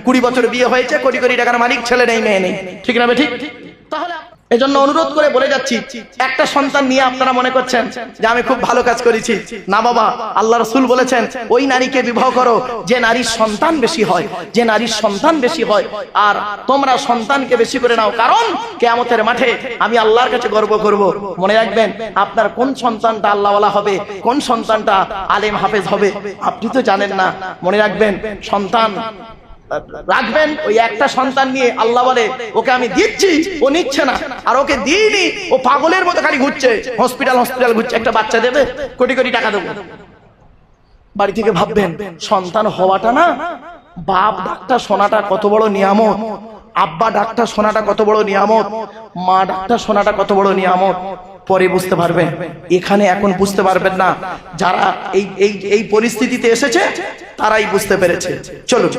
20 বছর বিয়ে হয়েছে, কোটি কোটি টাকার মালিক, ছেলে নেই মেয়ে নেই, ঠিক না ঠিক? তাহলে এজন্য অনুরোধ করে বলে যাচ্ছি, একটা সন্তান নিয়ে আপনারা মনে করছেন যে আমি খুব ভালো কাজ করেছি। না বাবা, আল্লাহ রাসূল বলেছেন ওই নারীকে বিবাহ করো যে নারীর সন্তান বেশি হয়, যে নারীর সন্তান বেশি হয়। আর তোমরা সন্তানকে বেশি করে নাও, কারণ কিয়ামতের মাঠে আমি আল্লাহর কাছে গর্ব করব। মনে রাখবেন, আপনার কোন সন্তানটা আল্লাহওয়ালা হবে, কোন সন্তানটা আলেম হাফেজ হবে আপনি তো জানেন না। মনে রাখবেন, সন্তান রাখবেন, ওই একটা সন্তান নিয়ে আল্লাহ বলে ওকে আমি দিচ্ছি, ও নিচ্ছে না, আর ওকে দিইনি, ও পাগলের মতো খালি ঘুরছে, হসপিটাল হসপিটাল ঘুরছে, একটা বাচ্চা দেবে, কোটি কোটি টাকা দেবো। বাড়ি থেকে ভাববেন, সন্তান হওয়াটা না, বাপ ডাক্তার শোনাটা কত বড় নিয়ামত, আব্বা ডাক্তার শোনাটা কত বড় নিয়ামত, মা ডাক্তার শোনাটা কত বড় নিয়ামত। পরে বুঝতে পারবেন, এখানে এখন বুঝতে পারবেন না। যারা এই পরিস্থিতিতে এসেছে তারাই বুঝতে পেরেছে। চলো।